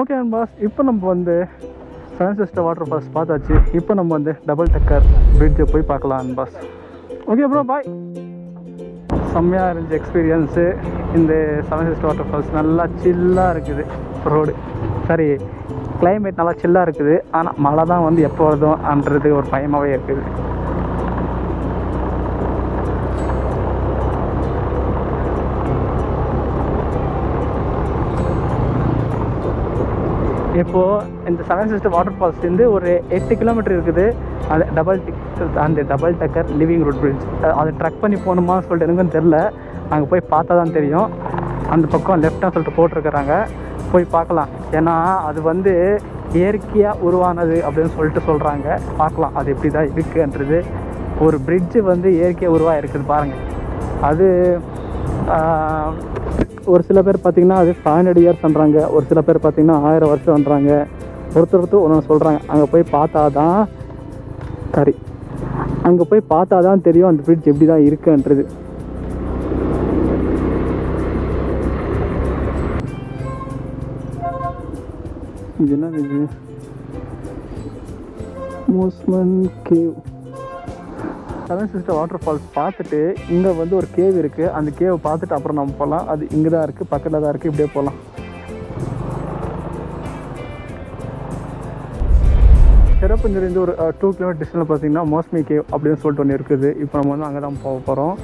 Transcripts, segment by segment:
Okay pass, இப்போ நம்ம வந்து செவன் சிஸ்டர் வாட்டர் ஃபால்ஸ் பார்த்தாச்சு. இப்போ நம்ம வந்து டபுள் டக்கர் பிரிட்ஜை போய் பார்க்கலாம் பாஸ். ஓகே ப்ரோ, பாய். செம்மையாக இருந்துச்சு எக்ஸ்பீரியன்ஸு. இந்த செவன் சிஸ்டர் வாட்டர் ஃபால்ஸ் நல்லா சில்லாக இருக்குது. ரோடு சரி, கிளைமேட் நல்லா சில்லாக இருக்குது. ஆனால் மழை தான் வந்து எப்போ வருதோன்றது ஒரு பயமாகவே இருக்குது. இப்போது இந்த செவன் சிஸ்டர் வாட்டர் ஃபால்ஸ்லேருந்து ஒரு 8 கிலோமீட்டர் இருக்குது. அது டபுள் டக்கர் லிவிங் ரூட் பிரிட்ஜ். அதை ட்ரக் பண்ணி போகணுமா சொல்லிட்டு எனக்கும் தெரில. அங்கே போய் பார்த்தா தான் தெரியும். அந்த பக்கம் லெஃப்டாக சொல்லிட்டு போட்டிருக்கிறாங்க, போய் பார்க்கலாம். ஏன்னா அது வந்து இயற்கையாக உருவானது அப்படின்னு சொல்லிட்டு சொல்கிறாங்க. பார்க்கலாம் அது எப்படி தான் இருக்குன்றது. ஒரு பிரிட்ஜு வந்து இயற்கையாக உருவாக இருக்குது பாருங்கள். அது ஒரு சில பேர் பார்த்திங்கன்னா அது 500 இயர்ஸ் பண்ணுறாங்க, ஒரு சில பேர் பார்த்திங்கன்னா 1000 வருஷம் பண்ணுறாங்க. ஒருத்தர் ஒன்று சொல்கிறாங்க. அங்கே போய் பார்த்தா தான் தெரியும் அந்த பிரிட்ஜ் எப்படி தான் இருக்குன்றது. இது என்ன இது? Mawsmai cave. Seven sister waterfalls பார்த்துட்டு இங்கே வந்து ஒரு கேவ் இருக்குது. அந்த கேவை பார்த்துட்டு அப்புறம் நம்ம போகலாம். அது இங்கே தான் இருக்குது, பக்கத்தில் தான் இருக்குது. இப்படியே போகலாம். சிறப்புஞ்சிலேருந்து ஒரு 2 கிலோமீட்டர் டிஸ்டன்ஸில் பார்த்தீங்கன்னா மோஸ்மி கேவ் அப்படின்னு சொல்லிட்டு ஒன்று இருக்குது. இப்போ நம்ம வந்து அங்கே தான் போக போகிறோம்.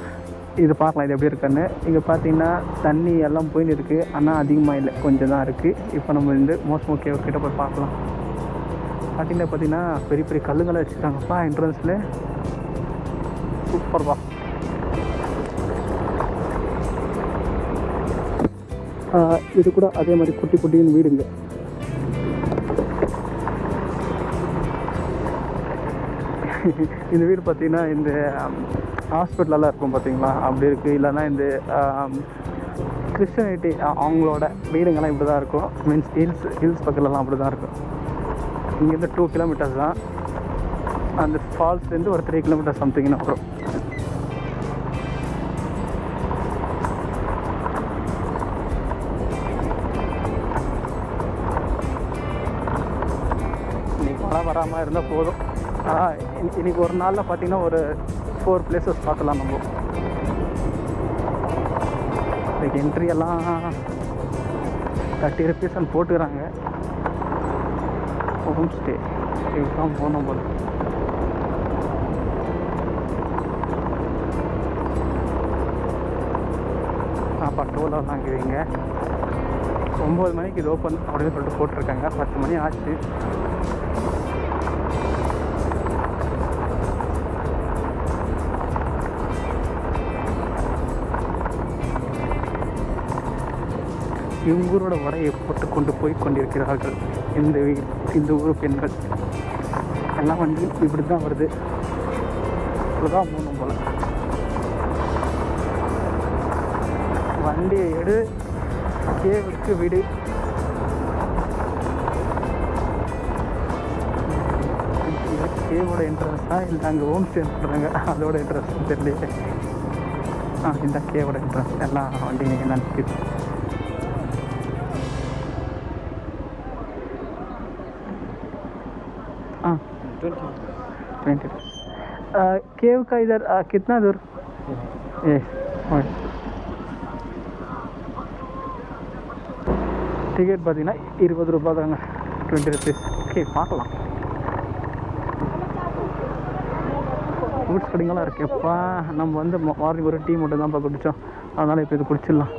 இது பார்க்கலாம் இது எப்படி இருக்குன்னு. இங்கே பார்த்தீங்கன்னா தண்ணி எல்லாம் போயின்னு இருக்குது, ஆனால் அதிகமாக இல்லை, கொஞ்சம் தான் இருக்குது. இப்போ நம்ம வந்து மோஸ்மி கேவ் கிட்ட போய் பார்க்கலாம். பார்த்தீங்கன்னா பெரிய பெரிய கல்லுங்களை வச்சுருக்காங்கப்பா என்ட்ரன்ஸில். சூப்பர்பா. இது கூட அதே மாதிரி குட்டி குட்டின்னு வீடுங்க. இந்த வீடு பார்த்தீங்கன்னா இந்த ஹாஸ்பிட்டலெல்லாம் இருக்கும் பார்த்தீங்களா, அப்படி இருக்குது. இல்லைன்னா இந்த கிறிஸ்டியானிட்டி அவங்களோட வீடுங்கள்லாம் இப்படி தான் இருக்கும். மீன்ஸ் ஹில்ஸ் பக்கத்துலலாம் அப்படி தான் இருக்கும். இங்கேருந்து 2 கிலோமீட்டர்ஸ் தான். அந்த ஃபால்ஸ்லேருந்து ஒரு 3 கிலோமீட்டர் சம்திங்னு வரும். இன்னைக்கு மழை வராமல் இருந்தால் போதும். இன்றைக்கி ஒரு நாளில் பார்த்திங்கன்னா ஒரு 4 பிளேசஸ் பார்க்கலாம். நம்ம இதுக்கு என்ட்ரி எல்லாம் 30 rupees போட்டுக்கிறாங்க. ஹோம் ஸ்டே இதுதான் போனோம் போது. டோலாக வாங்குவீங்க. 9 மணிக்கு இது ஓப்பன் அப்படின்னு சொல்லிட்டு போட்டிருக்காங்க. 10 மணி ஆச்சு. இவங்களோட வடையை போட்டு கொண்டு போய் கொண்டிருக்கிறார்கள் இந்த ஊர் பெண்கள். எல்லாம் வண்டி இப்படி தான் வருது. இப்படிதான் போகணும் போல். வண்டியை எடு, கேவுக்கு விடு. கேவோட என்ட்ரன்ஸ் தான் இல்லை அங்கே ஹோம் ஸ்டே பண்ணுறாங்க, அதோட என்ட்ரன்ஸ் தெரியல. இந்த கேவோட என்ட்ரன்ஸ் எல்லாம் வண்டி நினைக்கிது. हाँ 20 केव का इधर कितना दूर? டிக்கெட் பார்த்தீங்கன்னா 20 ரூபா தாங்க, 20 rupees. ஓகே பார்க்கலாம். ஃப்ரூட்ஸ் கடைங்களாம் இருக்கேப்பா. நம்ம வந்து மார்னிங் ஒரு டீ மட்டும் தான்ப்பா குடித்தோம், அதனால் இப்போ இது குடிச்சிடலாம்.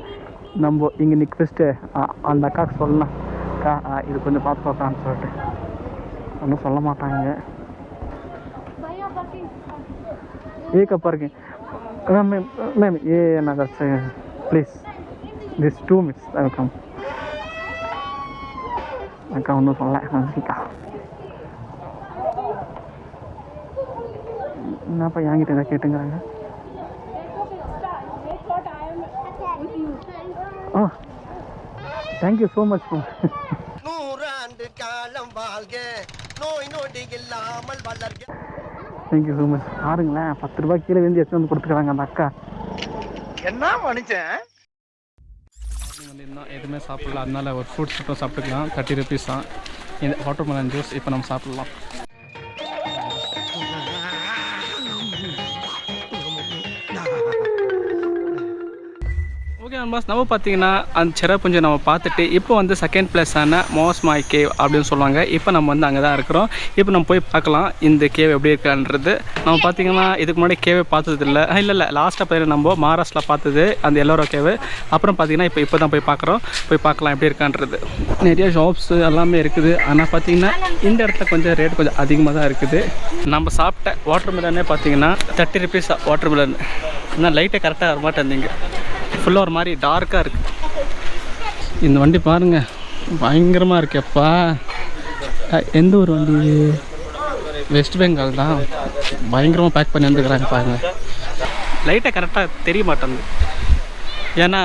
நம்ம இங்கே நிற்கிட்டு அந்த அக்காவுக்கு சொல்லலாம், அக்கா இது கொஞ்சம் பார்த்து பார்க்கலான்னு சொல்லிட்டு. ஒன்றும் சொல்ல மாட்டாங்க. एक पार्किंग मैम ये नगर से please this 2 minutes I will come. அக்கா ஒன்றும் சொல்ல நன்றிக்கா. என்னப்பா என்கிட்ட எதாவது கேட்டுங்கிறாங்க. Thank you so much. 100 ஆண்டு காலம் வாழ்க, நோய் நொடி இல்லாமல் வளர்க. Thank you so much. பாருங்களேன், 10 ரூபாய் கீழே வந்து எடுத்து வந்து கொடுத்துக்கிறாங்க அந்த அக்கா. என்ன மனுஷன். வந்து இன்னும் எதுவுமே சாப்பிடல, அதனால ஒரு ஃப்ரூட்ஸ் மட்டும் சாப்பிட்டுக்கலாம். 30 rupees தான் இந்த வாட்டர்மெலன் ஜூஸ். இப்போ நம்ம சாப்பிட்லாம். ஓகே நண்பாஸ், நம்ம பார்த்தீங்கன்னா அந்த செரப்புஞ்சை நம்ம பார்த்துட்டு இப்போ வந்து செகண்ட் பிளேஸான மோஸ்மாய் கேவ் அப்படின்னு சொல்லுவாங்க. இப்போ நம்ம வந்து அங்கே தான் இருக்கிறோம். இப்போ நம்ம போய் பார்க்கலாம் இந்த கேவ் எப்படி இருக்கான்றது. நம்ம பார்த்தீங்கன்னா இதுக்கு முன்னாடி கேவே பார்த்தது இல்லை லாஸ்ட்டாக பார்த்தீங்கன்னா நம்ம மகாராஷ்டிரா பார்த்தது அந்த எல்லோரோ கேவு. அப்புறம் பார்த்தீங்கன்னா இப்போ தான் போய் பார்க்கலாம் எப்படி இருக்கான்றது. நிறைய ஷாப்ஸ் எல்லாமே இருக்குது. ஆனால் பார்த்தீங்கன்னா இந்த இடத்துல கொஞ்சம் ரேட் கொஞ்சம் அதிகமாக தான் இருக்குது. நம்ம சாப்பிட்ட வாட்டர்மெலனே பார்த்தீங்கன்னா 30 rupees வாட்டர்மெலன். ஆனால் லைட்டை கரெக்டாக வர மாட்டேன், ஃபுல்லாக ஒரு மாதிரி டார்க்காக இருக்குது. இந்த வண்டி பாருங்கள், பயங்கரமாக இருக்கேப்பா. எந்த ஒரு வண்டி இது? வெஸ்ட் பெங்கால் தான். பயங்கரமாக பேக் பண்ணி வந்துக்கிறாங்க பாருங்கள். லைட்டை கரெக்டாக தெரிய மாட்டேங்குது, ஏன்னா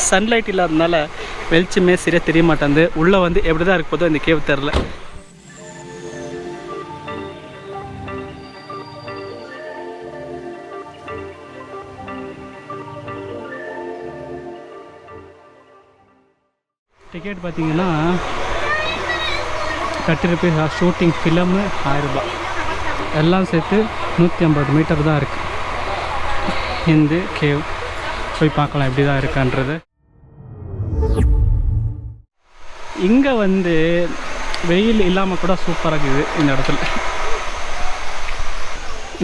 சன்லைட் இல்லாததுனால வெளிச்சமே சரியாக தெரிய மாட்டேங்குது. உள்ளே வந்து எப்படி தான் இருக்க போதோ இந்த கேவ் தெரில. டிக்கெட் பார்த்தீங்கன்னா 30 rupees. ஷூட்டிங் ஃபிலமு 1000 ரூபாய். எல்லாம் சேர்த்து 150 மீட்டர் தான் இருக்குது இந்த கேவ். போய் பார்க்கலாம் எப்படி தான் இருக்கான்றது. இங்கே வந்து வெயில் இல்லாமல் கூட சூப்பராக இருக்குது இந்த இடத்துல.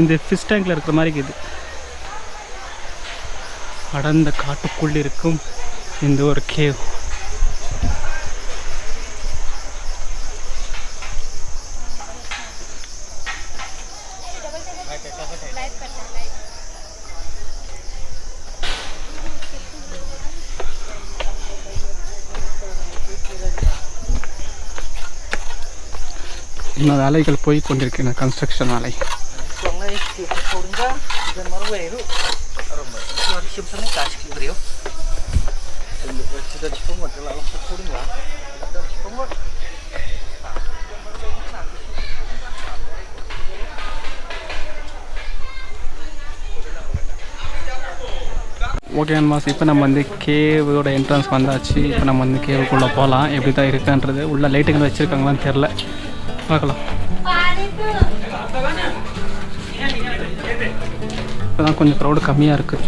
இந்த ஃபிஷ் டேங்கில் இருக்கிற மாதிரி இருக்குது. அடர்ந்த காட்டுக்குள் இருக்கும் இந்த ஒரு கேவ். இன்னும் வேலைகள் போய் கொண்டிருக்கின்றன, கன்ஸ்ட்ரக்ஷன் வேலை. ஓகே அன்மாஸ், இப்போ நம்ம வந்து கேவோட என்ட்ரன்ஸ் வந்தாச்சு. இப்போ நம்ம வந்து கேவுக்குள்ளே போகலாம். எப்படி தான் இருக்கான்றது. உள்ள லைட்டுகள் வச்சுருக்காங்களான்னு தெரில, பார்க்கலாம். இப்போ தான் கொஞ்சம் க்ரௌடு கம்மியாக இருக்குது.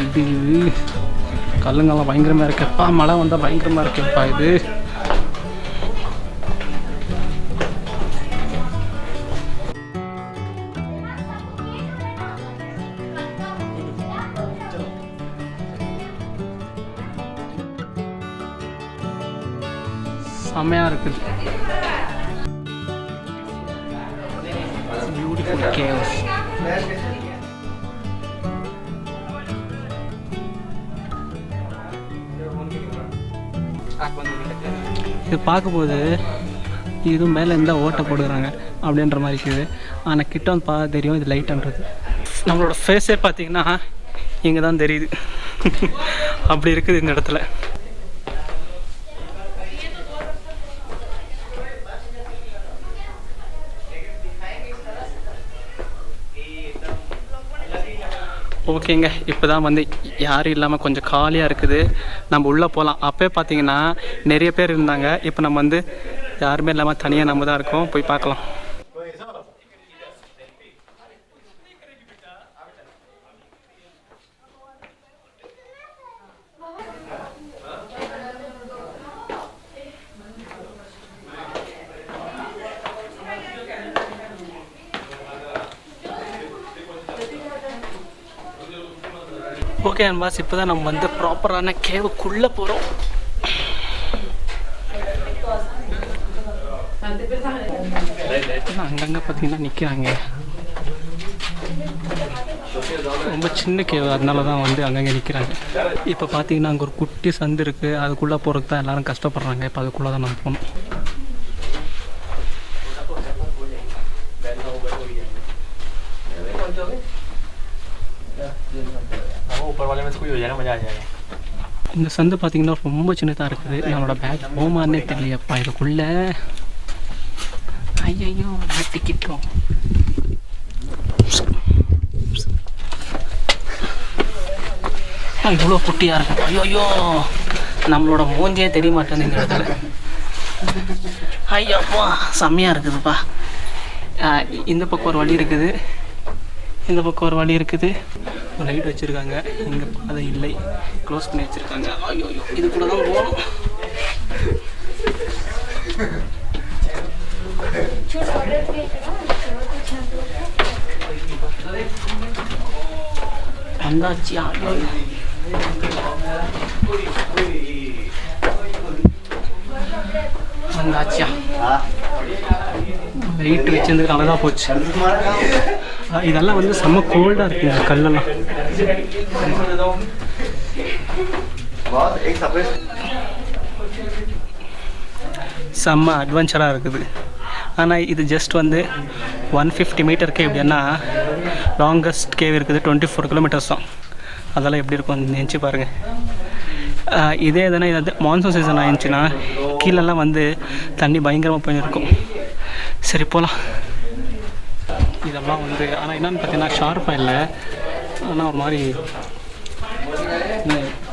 இது கல்லுங்கெல்லாம் பயங்கரமாக இருக்குப்பா. மழை வந்தால் பயங்கரமாக இருக்குப்பா இது. செம்மையாக இருக்குது. Beautiful caves. இது பார்க்கும்போது இது மேலே இருந்தால் ஓட்டை போடுறாங்க அப்படின்ற மாதிரி இருக்குது. ஆனால் கிட்ட வந்து பார்த்தா தெரியும் இது லைட்டுன்றது. நம்மளோட ஃபேஸே பார்த்தீங்கன்னா இங்கே தான் தெரியுது. அப்படி இருக்குது இந்த இடத்துல. ஓகேங்க, இப்போ தான் வந்து யாரும் இல்லாமல் கொஞ்சம் காலியாக இருக்குது. நம்ம உள்ளே போகலாம். அப்போயே பார்த்தீங்கன்னா நிறைய பேர் இருந்தாங்க. இப்போ நம்ம வந்து யாருமே இல்லாமல் தனியாக நம்ம தான் இருக்கோம். போய் பார்க்கலாம். ஓகே அன்பாஸ், இப்போ தான் நம்ம வந்து ப்ராப்பரான கேவுக்குள்ளே போகிறோம். அங்கங்கே பார்த்தீங்கன்னா நிற்கிறாங்க. ரொம்ப சின்ன கேவு, அதனால தான் வந்து அங்கங்கே நிற்கிறாங்க. இப்போ பார்த்தீங்கன்னா அங்கே ஒரு குட்டி சந்து இருக்குது. அதுக்குள்ளே போகிறதுக்கு தான் எல்லோரும் கஷ்டப்படுறாங்க. இப்போ அதுக்குள்ளே தான் நம்ம போகணும். இந்த சந்து பார்த்தீங்கன்னா ரொம்ப சின்னதாக இருக்குது. நம்மளோட பேக் போமானே தெரியலையப்பா இதுக்குள்ளே. ஐயோ மாட்டிக்கிட்டோம். இவ்வளோ குட்டியாக இருக்கு. ஐயோ நம்மளோட மூஞ்சே தெரிய மாட்டேங்குது இந்த இடத்துல. ஐயோப்பா செம்மையாக இருக்குதுப்பா. இந்த பக்கம் ஒரு வழி இருக்குது, இந்த பக்கம் ஒரு வழி இருக்குது. லைட் வச்சுருக்காங்க, இங்கே பாதை இல்லை, க்ளோஸ் பண்ணி வச்சுருக்காங்க. ஐயோ இது கூட தான் போகணும். வந்தாச்சு. ஐயோ வந்தாச்சியா, லைட் வச்சிருந்துக்கு அழகாக போச்சு. இதெல்லாம் வந்து செம்ம கோல்டாக இருக்குது இந்த கல்லெல்லாம். செம்ம அட்வென்ச்சராக இருக்குது. ஆனால் இது ஜஸ்ட் வந்து 150 மீட்டர் கேவ். எப்படின்னா லாங்கஸ்ட் கேவ் இருக்குது 24 கிலோமீட்டர்ஸ் தான். அதெல்லாம் எப்படி இருக்கும் நினச்சி பாருங்கள். இதே எதனா இது மான்சூன் சீசன் ஆயிடுச்சுன்னா கீழெல்லாம் வந்து தண்ணி பயங்கரமாக போயிருக்கும். சரி போகலாம். இதெல்லாம் வந்து ஆனால் என்னென்னு பார்த்தீங்கன்னா ஷார்ப்பாக இல்லை, ஆனால் ஒரு மாதிரி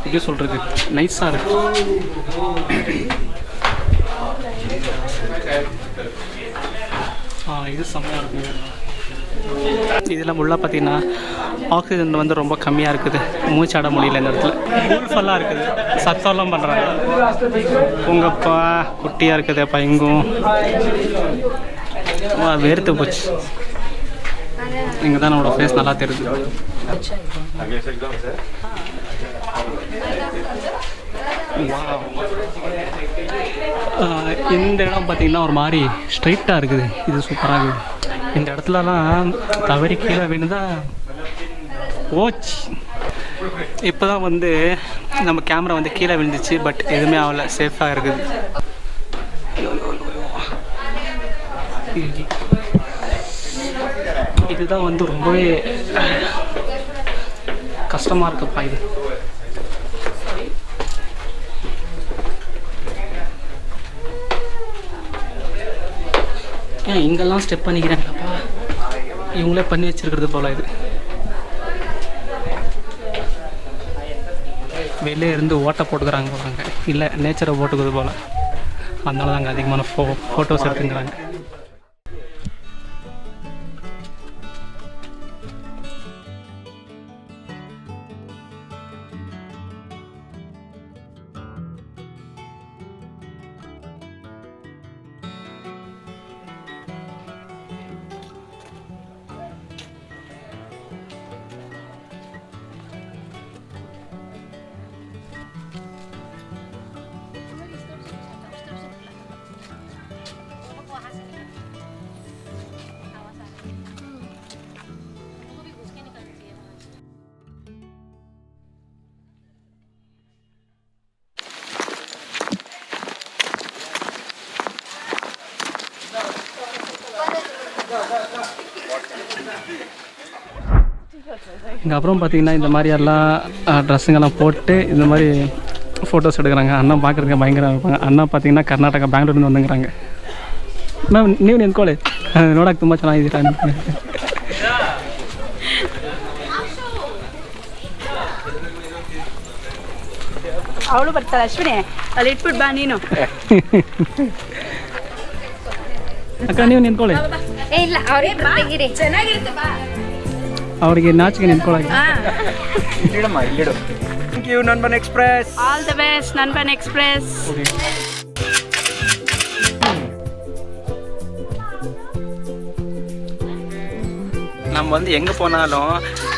எப்படி சொல்கிறது, நைஸாக இருக்குது. இது செம்மையாக இருக்குது. இதெல்லாம் உள்ளே பார்த்தீங்கன்னா ஆக்சிஜன் வந்து ரொம்ப கம்மியாக இருக்குது, மூச்சாட முடியல இந்த இடத்துல. ஊல்ஃபெல்லாம் இருக்குது, சத்தம்லாம் பண்ணுறாங்க. உங்கப்பா குட்டியாக இருக்குதுப்பா, எங்கும் வேர்த்து போச்சு. இங்கே தான் நம்மளோட ஃபேஸ் நல்லா தெரியுது. இந்த இடம் பார்த்திங்கன்னா ஒரு மாதிரி ஸ்ட்ரைட்டாக இருக்குது. இது சூப்பராக இருக்குது. இந்த இடத்துலலாம் தவறி கீழே விழுந்தா ஓச்சு. இப்போ தான் வந்து நம்ம கேமரா வந்து கீழே விழுந்துச்சு, பட் எதுவுமே ஆகலை, சேஃபாக இருக்குது. இதுதான் வந்து ரொம்பவே கஷ்டமாக இருக்குப்பா. இது ஏன் இங்கெல்லாம் ஸ்டெப் பண்ணிக்கிறாங்கப்பா, இவங்களே பண்ணி வச்சுருக்கிறது போல். இது வெளியே இருந்து ஓட்டை போட்டுக்கிறாங்க போகிறாங்க, இல்லை நேச்சரை போட்டுக்கிறது போல். அதனால தாங்க அதிகமான ஃபோட்டோஸ் எடுத்துக்கிறாங்க. இங்கே அப்புறம் பார்த்திங்கன்னா இந்த மாதிரி எல்லாம் ட்ரெஸ்ஸுங்கெல்லாம் போட்டு இந்த மாதிரி ஃபோட்டோஸ் எடுக்கிறாங்க. அண்ணா பார்க்குறதுக்கு பயங்கரமாக இருப்பாங்க. அண்ணா பார்த்திங்கன்னா கர்நாடகா பெங்களூர்லேருந்து வந்துங்கிறாங்க. மேம் ನೀವು ನಿಂತ್ಕೊಳ್ಳಿ, ನೋಡೋಕೆ ತುಂಬ ಚೆನ್ನಾಗಿದ್ದೀರಾ. ಅವಳು ಬರ್ತಾಳೆ ಅಶ್ವಿನಿ, ಅಲ್ಲಿ ಇಟ್ಬಿಟ್ಟು ಬಾ ನೀನು. ಅಕ್ಕ ನೀವು ನಿಂತ್ಕೊಳ್ಳಿ. ಇಲ್ಲ ಅವರೇ ಬರ್ತೀರಿ, ಚೆನ್ನಾಗಿರುತ್ತೆ ಬಾ. ಅವರಿಗೆ ನಾಚಿಕೆ ನಿಂತ್ಕೊಳ್ಳಿ. Thank you Nanban Express. All the best Nanban Express. நம்ம வந்து எங்கே போனாலும்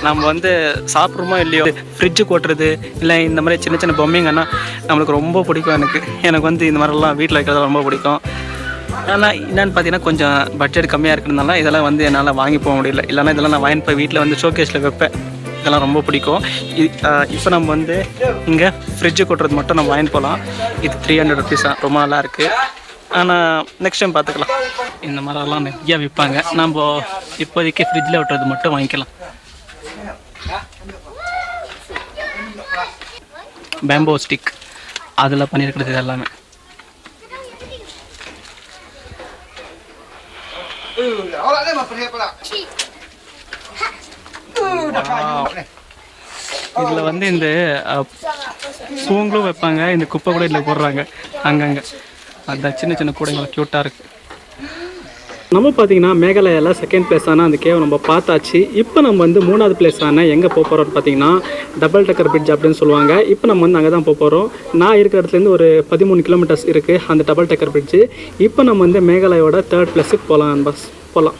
நம்ம வந்து சாப்பிட்றோமோ இல்லையோ ஃப்ரிட்ஜு கொட்டுறது இல்லை இந்த மாதிரி சின்ன சின்ன பொம்மைங்கன்னா நம்மளுக்கு ரொம்ப பிடிக்கும். எனக்கு வந்து இந்த மாதிரிலாம் வீட்டில் வைக்கிறது ரொம்ப பிடிக்கும். ஆனால் என்னென்னு பார்த்தீங்கன்னா கொஞ்சம் பட்ஜெட் கம்மியாக இருக்கிறதுனால இதெல்லாம் வந்து என்னால் வாங்கி போக முடியல. இல்லைனா இதெல்லாம் நான் வாங்கி போய் வீட்டில் வந்து ஷோகேஸில் வைப்பேன். இதெல்லாம் ரொம்ப பிடிக்கும். இப்போ நம்ம வந்து இங்கே ஃப்ரிட்ஜு கொட்டுறது மட்டும் நம்ம வாங்கி போகலாம். இது 300 ருபீஸா, ரொம்ப நல்லா இருக்குது. ஆனால் நெக்ஸ்ட் டைம் பார்த்துக்கலாம். இந்த மாதிரிலாம் நிறையா விற்பாங்க. நம்ம இப்போதைக்கு ஃப்ரிட்ஜில் விட்டுறது மட்டும் வாங்கிக்கலாம். பேம்போ ஸ்டிக் அதில் பண்ணியிருக்கிறது இது எல்லாமே. இதில் வந்து இந்த பூங்களும் வைப்பாங்க, இந்த குப்பை கூட இதில் போடுறாங்க அங்கங்கே. அதுதான் சின்ன சின்ன கூடைகள் க்யூட்டாக இருக்குது. நம்ம பார்த்தீங்கன்னா மேகாலயாவில் செகண்ட் பிளேஸான அந்த கேவ் நம்ம பார்த்தாச்சு. இப்போ நம்ம வந்து 3வது பிளேஸான எங்கே போக போகிறோம்னு பார்த்தீங்கன்னா டபுள் டக்கர் பிரிட்ஜ் அப்படின்னு சொல்லுவாங்க. இப்போ நம்ம வந்து அங்கே தான் போக போகிறோம். நான் இருக்கிற இடத்துலேருந்து ஒரு 13 கிலோமீட்டர்ஸ் இருக்குது அந்த டபுள் டக்கர் பிரிட்ஜு. இப்போ நம்ம வந்து மேகாலயோட 3rd பிளேஸுக்கு போகலாம் பஸ் போகலாம்.